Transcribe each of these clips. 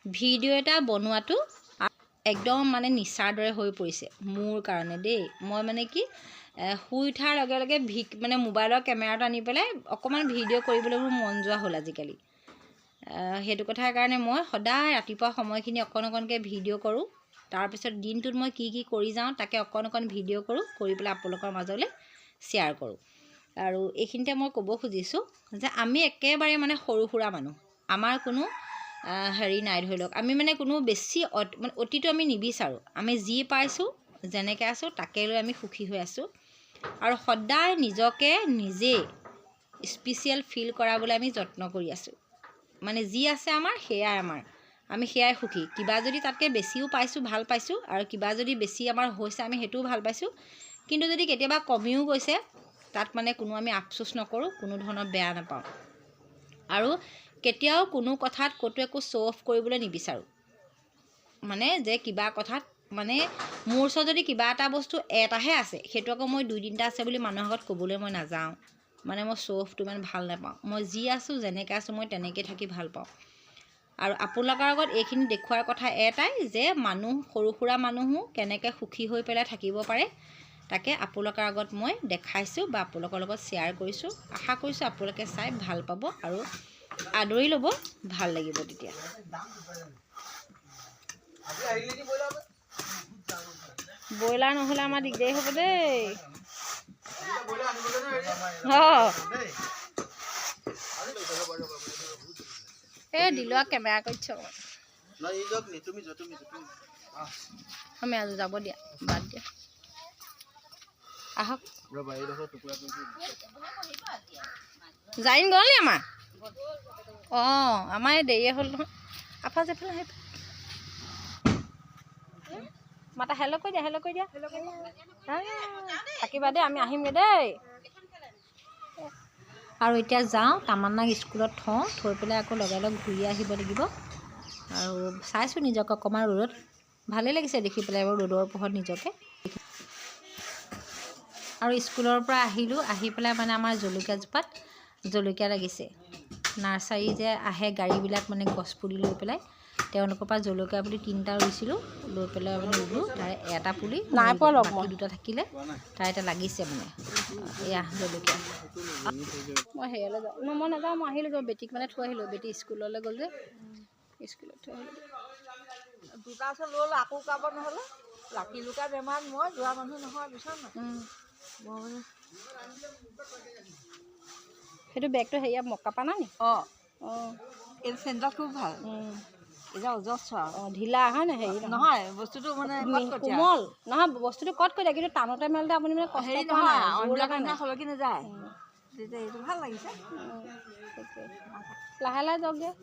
Video' এটা বনোৱাটো একদম মানে নিচাৰ দৰে হৈ পৰিছে মোৰ কাৰণে দেই। মই মানে কি শুই উঠাৰ লগে লগে মানে মোবাইলৰ কেমেৰাটো আনি পেলাই অকণমান ভিডিঅ' কৰিবলৈ মোৰ মন যোৱা হ'ল আজিকালি। সেইটো কথাৰ কাৰণে মই সদায় ৰাতিপুৱা সময়খিনি অকণ অকণকৈ ভিডিঅ' কৰোঁ। তাৰপিছত দিনটোত মই কি কি কৰি যাওঁ তাকে অকণ অকণ ভিডিঅ' কৰোঁ, কৰি পেলাই আপোনালোকৰ মাজলৈ শ্বেয়াৰ কৰোঁ। আৰু এইখিনিতে মই ক'ব খুজিছোঁ যে আমি একেবাৰে মানে সৰু সুৰা মানুহ, আমাৰ কোনো হেৰি নাই, ধৰি লওক আমি মানে কোনো বেছি মানে অতিটো আমি নিবিচাৰোঁ। আমি যি পাইছোঁ যেনেকৈ আছোঁ তাকে লৈ আমি সুখী হৈ আছোঁ। আৰু সদায় নিজকে নিজে স্পেচিয়েল ফিল কৰাবলৈ আমি যত্ন কৰি আছোঁ। মানে যি আছে আমাৰ সেয়াই আমি সেয়াই সুখী। কিবা যদি তাতকৈ বেছিও পাইছোঁ ভাল পাইছোঁ, আৰু কিবা যদি বেছি আমাৰ হৈছে আমি সেইটোও ভাল পাইছোঁ। কিন্তু যদি কেতিয়াবা কমিও গৈছে তাত মানে কোনো আমি আফচোচ নকৰোঁ, কোনো ধৰণৰ বেয়া নাপাওঁ। আৰু কেতিয়াও কোনো কথাত ক'তো একো শ্ব' অফ কৰিবলৈ নিবিচাৰোঁ। মানে যে কিবা কথাত মানে মোৰ ওচৰত যদি কিবা এটা বস্তু এটাহে আছে, সেইটো আকৌ মই 2-3টা আছে বুলি মানুহৰ আগত ক'বলৈ মই নাযাওঁ। মানে মই শ্ব' অফটো ইমান ভাল নাপাওঁ। মই যি আছোঁ যেনেকৈ আছোঁ মই তেনেকৈ থাকি ভাল পাওঁ। আৰু আপোনালোকৰ আগত এইখিনি দেখুওৱাৰ কথা এটাই যে সৰু সুৰা মানুহো কেনেকৈ সুখী হৈ পেলাই থাকিব পাৰে, তাকে আপোনালোকৰ আগত মই দেখাইছোঁ বা আপোনালোকৰ লগত শ্বেয়াৰ কৰিছোঁ। আশা কৰিছোঁ আপোনালোকে চাই ভাল পাব আৰু আদৰি ল'ব, ভাল লাগিব তেতিয়া। ব্ৰইলাৰ নহ'লে আমাৰ দিগদাৰী হ'ব দেই। এই দিলোৱা কেমেৰা কৰিছ আমি আজি যাব দিয়া, বাদ দিয়া। আহক যাইন গ'ল নি আমাৰ? অঁ আমাৰ এই দেৰিয়ে হ'ল নহয়। আফাজ এফালে আহি মাতা হেল্ল' কৈ দিয়া, হেল্ল' কৈ দিয়া। থাকিবা দেই, আমি আহিমগৈ দেই। আৰু এতিয়া যাওঁ, তামান্নাক স্কুলত থৈ পেলাই আকৌ লগে লগ ঘূৰি আহিব লাগিব। আৰু চাইছোঁ নিজকে অকণমান ৰ'দত, ভালেই লাগিছে দেখি পেলাই বাৰু ৰ'দৰ পোহৰত নিজকে। আৰু স্কুলৰ পৰা আহিলোঁ, আহি পেলাই মানে আমাৰ জলকীয়াজোপাত জলকীয়া লাগিছে। নাৰ্চাৰী যে আহে গাড়ীবিলাক মানে গছ পুলি লৈ পেলাই, তেওঁলোকৰ পৰা জলকীয়া পুলি 3টা ৰুইছিলোঁ, লৈ পেলাই মানে ৰুলোঁ। তাৰে এটা পুলি নাই পোৱা, বাকী 2টা থাকিলে, তাৰ এটা লাগিছে মানে। এয়া জলকীয়া। মই হেৰিয়ালৈ যাওঁ, মই নাযাওঁ, মই আহিলোঁ, বেটিক মানে থৈ আহিলোঁ। বেটি স্কুললৈ গ'ল যে, স্কুলত থৈ আহিলোঁ। 2টা আছে লৈ আকৌ কাব নহ'লে ৰাতি লুকা বেমাৰত মই যোৱা মানুহ নহয়, বুজিছা নাই? মই সেইটো বেগটো হেৰিয়া মকা পানা নি? অঁ এই চেণ্টাৰ খুব ভাল। এতিয়া অজস্ৰ ঢিলা হয় নাই? হেৰি নহয় বস্তুটো মানে কোমল নহয়, বস্তুটো কট কৰি দিয়ে, কিন্তু টানোতে মেলোতে আপুনি মানে কষ্ট হেৰি নহয়, অন্য সলকি নাযায়। তেতিয়া এইটো ভাল লাগিছে। লাহে লাহে যাওক দিয়া।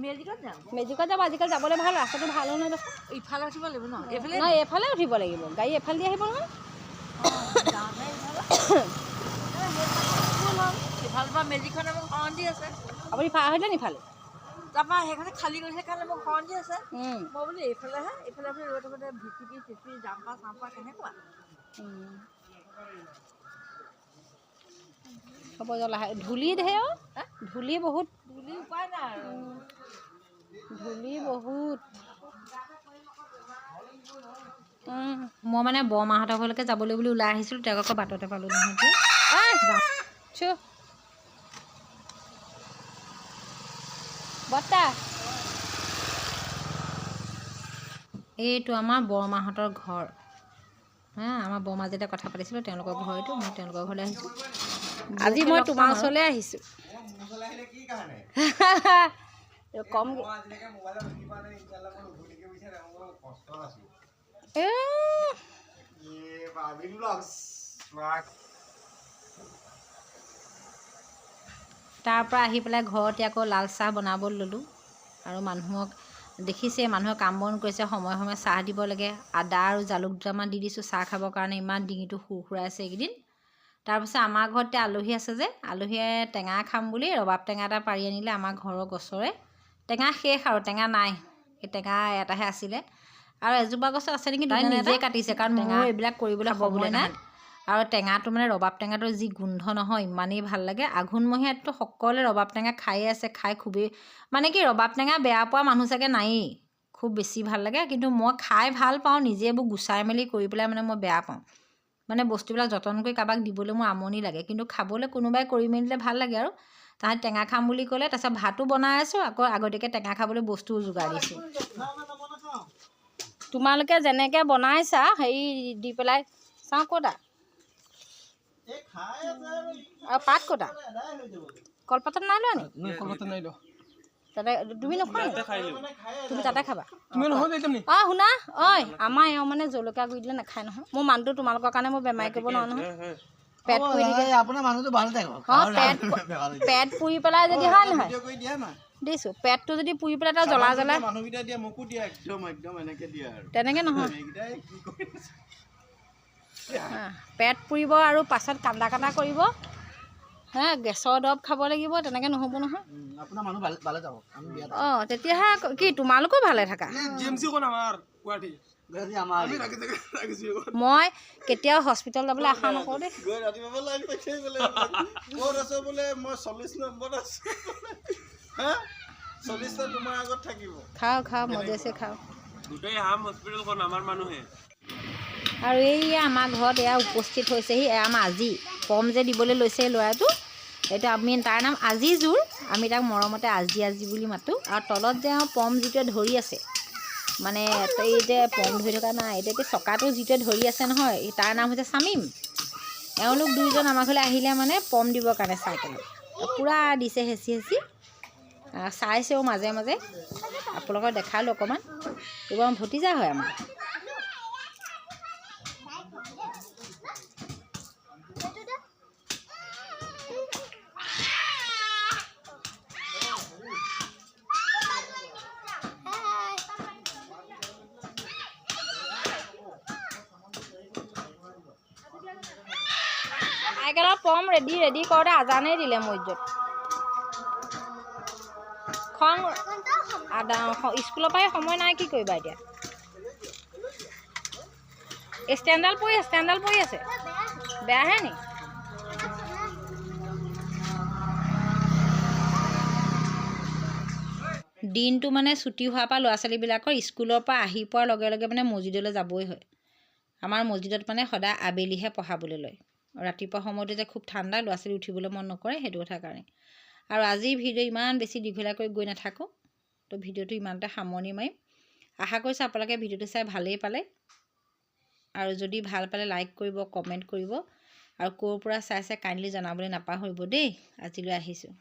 মেজিকত যাম, মেজিকত যাব। আজিকালি যাবলৈ ভাল, ৰাস্তাটো ভালো নহয় দেখোন। ইফালে উঠিব লাগিব ন? নহয় এইফালে উঠিব লাগিব, গাড়ী এফালে দি আহিব নহয়। ইফালৰ পৰা মেজিকখনে মোক হৰণ দি আছে। আপুনি পাৰ হৈলে নিফালে? তাৰপৰা সেইখনে খালী কৰি সেইকাৰণে মোক হৰণ দি আছে। মই বোলো এইফালেহে, এইফালে আপুনি ৰৈ থাকোঁতে ভিচিপি জাম্পা চাম্পা কেনেকুৱা। হ'ব যা, লাহে। ধূলি ঢেৰ, ধূলি বহুত। ধূলি উপায় নাই আৰু, ধূলি বহুত। মই মানে বৰমাহঁতৰ ঘৰলৈকে যাবলৈ বুলি ওলাই আহিছিলোঁ, তেওঁক আকৌ বাটতে পালোঁ নহয়। বৰ্তা, এইটো আমাৰ বৰমাহঁতৰ ঘৰ। আমাৰ বৰমা যেতিয়া কথা পাতিছিলোঁ তেওঁলোকৰ ঘৰ এইটো। মই তেওঁলোকৰ ঘৰলৈ আহিছোঁ। আজি মই তোমাৰ ওচৰলৈ আহিছোঁ। কম তাৰ পৰা আহি পেলাই ঘৰতে আকৌ লাল চাহ বনাবলৈ ল'লোঁ। আৰু মানুহক দেখিছে, মানুহে কাম বন কৰিছে, সময়ে সময়ে চাহ দিব লাগে। আদা আৰু জালুক দুটামান দি দিছোঁ চাহ খাবৰ কাৰণে। ইমান ডিঙিটো সুৰসুৰাইছে এইকেইদিন। তাৰপিছত আমাৰ ঘৰতে আলহী আছে যে, আলহীয়ে টেঙা খাম বুলি ৰবাব টেঙা এটা পাৰি আনিলে আমাৰ ঘৰৰ গছৰে। টেঙা শেষ আৰু টেঙা নাই, এই টেঙা এটাহে আছিলে। আৰু এজোপা গছত আছে নেকি, তাই নিজে কাটিছে, কাৰণ টেঙা এইবিলাক কৰিবলৈ সময় নাই। আৰু টেঙাটো মানে ৰবাব টেঙাটোৰ যি গোন্ধ নহয় ইমানেই ভাল লাগে। আঘোণমহীয়াততো সকলোৱে ৰবাব টেঙা খায়ে আছে, খাই খুবেই মানে কি ৰবাব টেঙা বেয়া পোৱা মানুহ চাগে নায়েই, খুব বেছি ভাল লাগে। কিন্তু মই খাই ভাল পাওঁ, নিজে এইবোৰ গুচাই মেলি কৰি পেলাই মানে মই বেয়া পাওঁ। মানে বস্তুবিলাক যতন কৰি কাৰোবাক দিবলৈ মোৰ আমনি লাগে, কিন্তু খাবলৈ কোনোবাই কৰি মেলিলে ভাল লাগে আৰু। তাহাঁতি টেঙা খাম বুলি ক'লে, তাৰপিছত ভাতো বনাই আছোঁ, আকৌ আগতীয়াকৈ টেঙা খাবলৈ বস্তুও যোগাৰ দিছোঁ। তোমালোকে যেনেকৈ বনাইছা হেৰি দি পেলাই চাওঁ ক'তা আৰু পাত ক'তা কলপাতত নাই লোৱা নি? কলপাতত নাই লোৱা। তাতে তুমি নোখোৱা নি? তুমি তাতে খাবা। তুমি নহয় যাই তুমি। অঁ শুনা, ঐ আমাৰ এওঁ মানে জলকীয়া গুড়ি দিলে নাখায় নহয়। মোৰ মানুহটো তোমালোকৰ কাৰণে মই বেমাৰী কৰিব নোৱাৰো নহয়। পেট পুৰি থাকে আপোনাৰ মানুহটো ভাল থাকে। অঁ পেট পুৰি পেলাই যদি হয় নহয় দিছোঁ, পেটটো যদি পুৰি পেলাই তাৰ জ্বলা মানুহকেইটা দিয়া মোকো দিয়া একদম একদম এনেকে দিয়া আৰু তেনেকৈ নহয়। পেট পুৰিব আৰু পাছত কান্দা কান্দা কৰিব, হা গেছৰ দৰৱ খাব লাগিব, তেনেকৈ নহ'ব নহয়। আপোনাৰ মানুহ ভালে যাব। আমি বিয়াত অঁ তেতিয়াহে কি তোমালোকো ভালে থাকা। জিএমচি কোন আমাৰ গুৱাহাটী আমাৰ মই কেতিয়াও হস্পিটেল যাবলৈ আশা নকৰোঁ দেই। গৈ ৰাতিপুৱা লাইন পাইছে বোলে ক'ত আছো বোলে মই 40 নম্বৰত আছো হা 40টা তোমাৰ আগত থাকিব। খাওঁ মজে আছে খাওঁ। গোটেই হাম হস্পিটেলখন আমাৰ মানুহে। আৰু এইয়া আমাৰ ঘৰত এয়া উপস্থিত হৈছেহি, এয়া আমাৰ আজি পম যে দিবলৈ লৈছে ল'ৰাটো, এইটো আমি তাৰ নাম আজিজোৰ, আমি তাক মৰমতে আজি বুলি মাতোঁ। আৰু তলত যে পম যিটোৱে ধৰি আছে, মানে এই যে পম ধৰি থকা নাই, এতিয়া চকাটো যিটোৱে ধৰি আছে নহয়, তাৰ নাম হৈছে চামিম। এওঁলোক দুইজন আমাৰ ঘৰলৈ আহিলে মানে পম দিবৰ কাৰণে চাইকেলত পূৰা দিছে হেঁচি চাইছেও মাজে মাজে। আপোনালোকক দেখালোঁ অকণমান, এইবোৰ ভতিজা হয় আমাৰ। চাইকেলত পম ৰেডি কৰোঁতে আজানেই দিলে মছজিদত। খং স্কুলৰ পৰাই সময় নাই, কি কৰিবা এতিয়া। ষ্টেণ্ডাল পৰি আছে বেয়াহে নি? দিনটো মানে ছুটি হোৱাৰ পৰা ল'ৰা ছোৱালীবিলাকৰ স্কুলৰ পৰা আহি পোৱাৰ লগে লগে মানে মছজিদলৈ যাবই হয়। আমাৰ মছজিদত মানে সদায় আবেলিহে পঢ়াবলৈ লয়। ৰাতিপুৱা সময়তো যে খুব ঠাণ্ডা, ল'ৰা ছোৱালী উঠিবলৈ মন নকৰে, সেইটো কথাৰ কাৰণে। আৰু আজিৰ ভিডিঅ' ইমান বেছি দীঘলীয়া কৰি গৈ নাথাকোঁ, তো ভিডিঅ'টো ইমানতে সামৰণি মাৰিম। আশা কৰিছোঁ আপোনালোকে ভিডিঅ'টো চাই ভালেই পালে, আৰু যদি ভাল পালে লাইক কৰিব, কমেণ্ট কৰিব, আৰু ক'ৰ পৰা চাইছে কাইণ্ডলি জনাবলৈ নাপাহৰিব দেই। আজিলৈ আহিছোঁ।